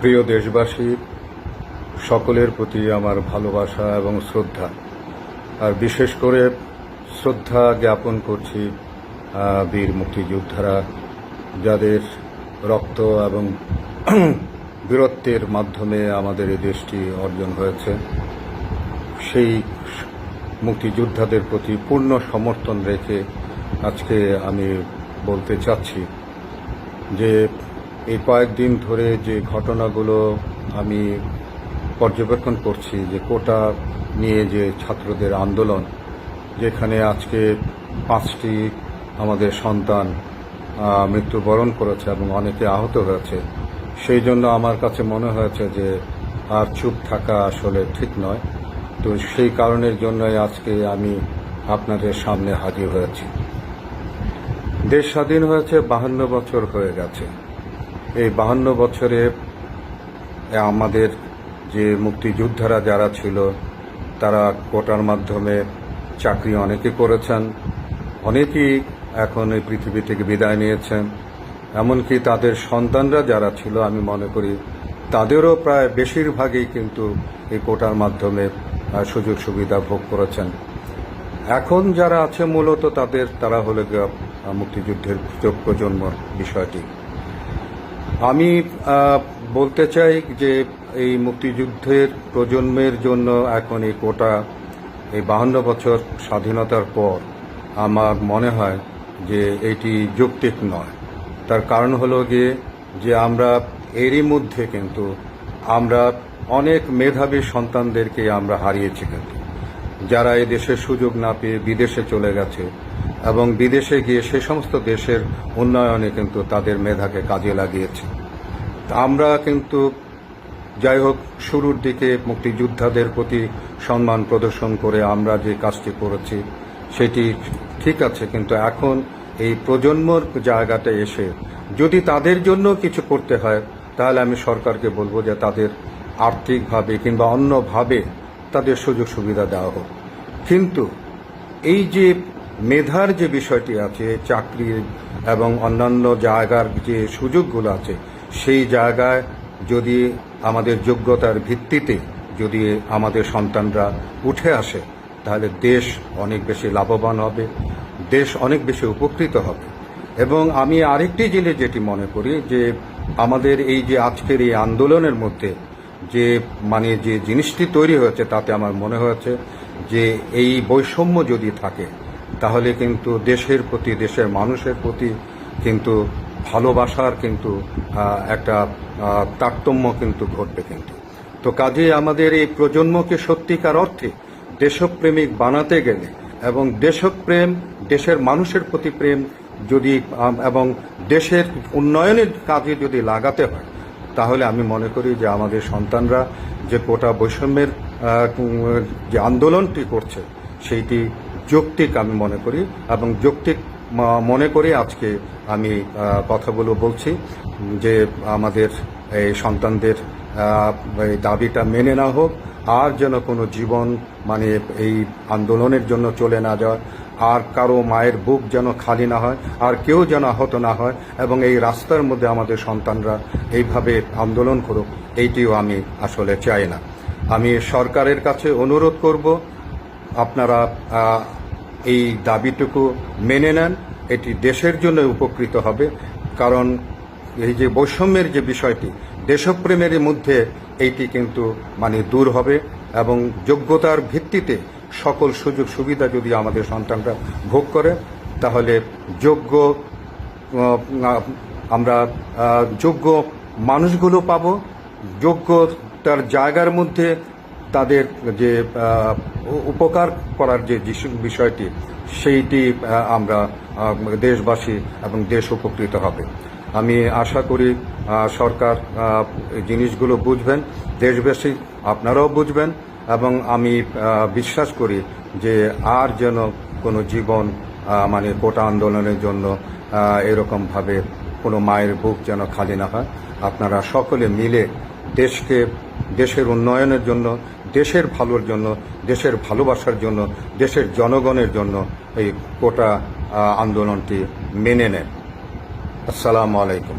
প্রিয় দেশবাসী, সকলের প্রতি আমার ভালোবাসা এবং শ্রদ্ধা। আর বিশেষ করে শ্রদ্ধা জ্ঞাপন করছি বীর মুক্তিযোদ্ধারা, যাদের রক্ত এবং বীরত্বের মাধ্যমে আমাদের এই দেশটি অর্জন হয়েছে। সেই মুক্তিযোদ্ধাদের প্রতি পূর্ণ সমর্থন রেখে আজকে আমি বলতে চাচ্ছি যে এই কয়েকদিন ধরে যে ঘটনাগুলো আমি পর্যবেক্ষণ করছি, যে কোটা নিয়ে যে ছাত্রদের আন্দোলন, যেখানে আজকে 5টি আমাদের সন্তান মৃত্যুবরণ করেছে এবং অনেকে আহত হয়েছে, সেই জন্য আমার কাছে মনে হয়েছে যে আর চুপ থাকা আসলে ঠিক নয়। তো সেই কারণের জন্যই আজকে আমি আপনাদের সামনে হাজির হয়েছি। দেশ স্বাধীন হয়েছে 52 বছর হয়ে গেছে। এই 52 বছরে আমাদের যে মুক্তিযোদ্ধারা যারা ছিল, তারা কোটার মাধ্যমে চাকরি অনেকে করেছেন, অনেকেই এখন এই পৃথিবী থেকে বিদায় নিয়েছেন। এমনকি তাদের সন্তানরা যারা ছিল, আমি মনে করি তাদেরও প্রায় বেশিরভাগই কিন্তু এই কোটার মাধ্যমে সুযোগ সুবিধা ভোগ করেছেন। এখন যারা আছে মূলত তারা হলো মুক্তিযুদ্ধের প্রজন্মর বিষয়টি। আমি বলতে চাই যে এই মুক্তিযুদ্ধের প্রজন্মের জন্য এখন এই কোটা, এই 52 বছর স্বাধীনতার পর আমার মনে হয় যে এটি যৌক্তিক নয়। তার কারণ হলো গিয়ে যে আমরা এরই মধ্যে কিন্তু আমরা অনেক মেধাবী সন্তানদেরকে আমরা হারিয়েছি, কিন্তু যারা এই দেশের সুযোগ না পেয়ে বিদেশে চলে গেছে এবং বিদেশে গিয়ে সে সমস্ত দেশের উন্নয়নে কিন্তু তাদের মেধাকে কাজে লাগিয়েছে। আমরা কিন্তু যাই হোক, শুরুর দিকে মুক্তিযোদ্ধাদের প্রতি সম্মান প্রদর্শন করে আমরা যে কাজটি করেছি সেটি ঠিক আছে, কিন্তু এখন এই প্রজন্মর জায়গাটা এসে যদি তাদের জন্য কিছু করতে হয়, তাহলে আমি সরকারকে বলবো যে তাদের আর্থিকভাবে কিংবা অন্যভাবে তাদের সুযোগ সুবিধা দেওয়া হোক। কিন্তু এই যে মেধার যে বিষয়টি আছে, চাকরি এবং অন্যান্য জায়গার যে সুযোগগুলো আছে, সেই জায়গায় যদি আমাদের যোগ্যতার ভিত্তিতে যদি আমাদের সন্তানরা উঠে আসে, তাহলে দেশ অনেক বেশি লাভবান হবে, দেশ অনেক বেশি উপকৃত হবে। এবং আমি আরেকটি জিনিস যেটি মনে করি যে আমাদের এই যে আজকের এই আন্দোলনের মধ্যে যে যে জিনিসটি তৈরি হয়েছে, তাতে আমার মনে হয়েছে যে এই বৈষম্য যদি থাকে, তাহলে কিন্তু দেশের প্রতি, দেশের মানুষের প্রতি কিন্তু ভালোবাসার কিন্তু একটা তারতম্য কিন্তু ঘটবে। তো কাজে আমাদের এই প্রজন্মকে সত্যিকার অর্থে দেশপ্রেমিক বানাতে গেলে এবং দেশপ্রেম, দেশের মানুষের প্রতি প্রেম যদি এবং দেশের উন্নয়নের কাজে যদি লাগাতে হয়, তাহলে আমি মনে করি যে আমাদের সন্তানরা যে কোটা বৈষম্যের যে আন্দোলনটি করছে সেইটি যৌক্তিক আমি মনে করি, এবং যৌক্তিক মনে করে আজকে আমি কথাগুলো বলছি যে আমাদের এই সন্তানদের এই দাবিটা মেনে নেওয়া হোক, আর যেন কোনো জীবন এই আন্দোলনের জন্য চলে না যায়, আর কারো মায়ের বুক যেন খালি না হয়, আর কেউ যেন আহত না হয়, এবং এই রাস্তার মধ্যে আমাদের সন্তানরা এইভাবে আন্দোলন করুক, এইটিও আমি আসলে চাই না। আমি সরকারের কাছে অনুরোধ করব, আপনারা এই দাবিটুকু মেনে নেন, এটি দেশের জন্য উপকৃত হবে। কারণ এই যে বৈষম্যের যে বিষয়টি, দেশপ্রেমের মধ্যে এইটি কিন্তু দূর হবে, এবং যোগ্যতার ভিত্তিতে সকল সুযোগ সুবিধা যদি আমাদের সন্তানরা ভোগ করে, তাহলে আমরা যোগ্য মানুষগুলো পাবো, যোগ্যতার জায়গার মধ্যে তাদের যে উপকার করার যে বিষয়টি, সেইটি আমরা দেশবাসী এবং দেশ উপকৃত হবে। আমি আশা করি সরকার জিনিসগুলো বুঝবেন, দেশবাসী আপনারাও বুঝবেন, এবং আমি বিশ্বাস করি যে আর যেন কোনো জীবন কোটা আন্দোলনের জন্য এরকমভাবে কোনো মায়ের বুক যেন খালি না হয়। আপনারা সকলে মিলে দেশকে, দেশের উন্নয়নের জন্য, দেশের ভালোর জন্য, দেশের ভালোবাসার জন্য, দেশের জনগণের জন্য এই কোটা আন্দোলনটি মেনে নেন। আসসালামু আলাইকুম।